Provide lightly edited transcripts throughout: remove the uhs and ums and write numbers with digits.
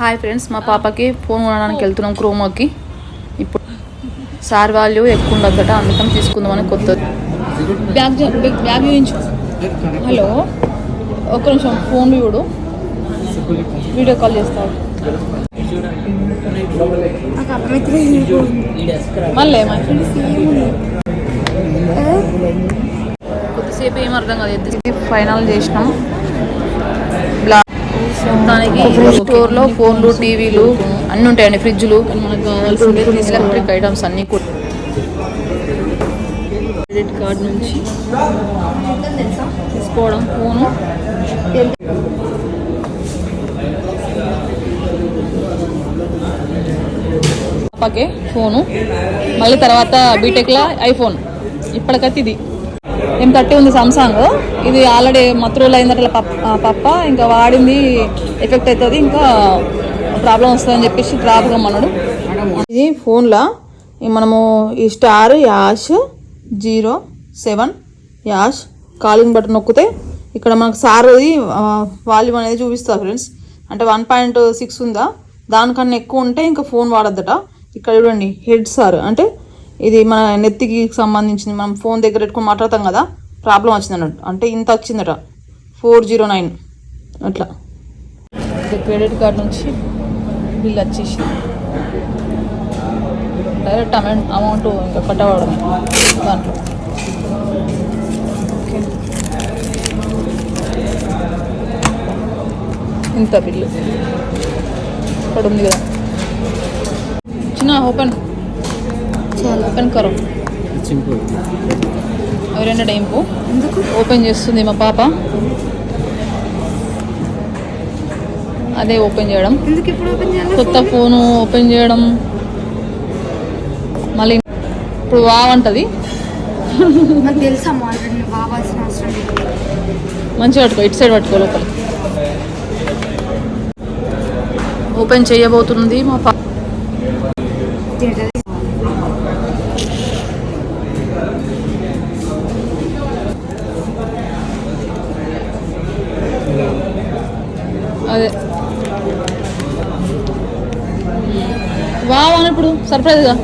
Hi friends, మా పాపకి phone కొనడానికి వెళ్తున్నాం క్రోమాకి. ఇప్పుడు సార్ వాల్యూ ఎక్కువ ఉండద్దట, అందుకని తీసుకుందామని కొత్తది. బ్యాగ్ చూపించు. హలో, ఒక్క నిమిషం ఫోన్ చూడు, వీడియో కాల్ చేస్తాడు. మళ్ళీ కొద్దిసేపు ఏం అర్థం కాదు. ఫైనల్ చేసినాం. మొత్తానికి స్టోర్లో ఫోన్లు, టీవీలు అన్నీ ఉంటాయండి, ఫ్రిడ్జ్లు. మనకు కావాల్సిన ఎలక్ట్రిక్ ఐటమ్స్ అన్నీ కూడా. క్రెడిట్ కార్డ్ నుంచి తీసుకోవడం ఫోను. పాపకే ఫోను, మళ్ళీ తర్వాత బీటెక్లో ఐఫోన్. ఇప్పటికైతే ఇది M30 ఉంది సామ్సంగ్. ఇది ఆల్రెడీ మత్రోలు అయిందట పప్ప, ఇంకా వాడింది ఎఫెక్ట్ అవుతుంది, ఇంకా ప్రాబ్లం వస్తుందని చెప్పేసి డ్రాప్ కమ్మన్నాడు. ఇది ఫోన్లో మనము ఈ స్టార్ #07# కాలింగ్ బటన్ నొక్కితే ఇక్కడ మనకు సార్ది వాల్యూమ్ అనేది చూపిస్తుంది ఫ్రెండ్స్. అంటే 1.6 ఉందా, దానికన్నా ఎక్కువ ఉంటే ఇంకా ఫోన్ వాడద్దట. ఇక్కడ చూడండి, హెడ్ సార్ అంటే ఇది మన నెత్తికి సంబంధించింది. మనం ఫోన్ దగ్గర పెట్టుకొని మాట్లాడతాం కదా, ప్రాబ్లం వచ్చింది అన్నట్టు. అంటే ఇంత వచ్చిందట, 409 అట్లా. క్రెడిట్ కార్డ్ నుంచి బిల్ వచ్చేసి డైరెక్ట్ అమౌంట్ ఇంకా కట్టవడం దాంట్లో. ఓకే, ఇంత బిల్లు ఇక్కడ ఉంది కదా. చిన్న ఓపెన్ కరో ఎవరైనా డైంపు ఓపెన్ చేస్తుంది మా పాప. అదే ఓపెన్ చేయడం, కొత్త ఫోను ఓపెన్ చేయడం. మళ్ళీ ఇప్పుడు వావంటది. మంచిగా పట్టుకో, ఇటు సైడ్ పట్టుకో. లోపల ఓపెన్ చేయబోతుంది మా పాప. అదే వావ్ అని ఇప్పుడు సర్ప్రైజ్గా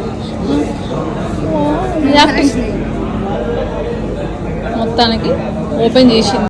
మొత్తానికి ఓపెన్ చేసింది.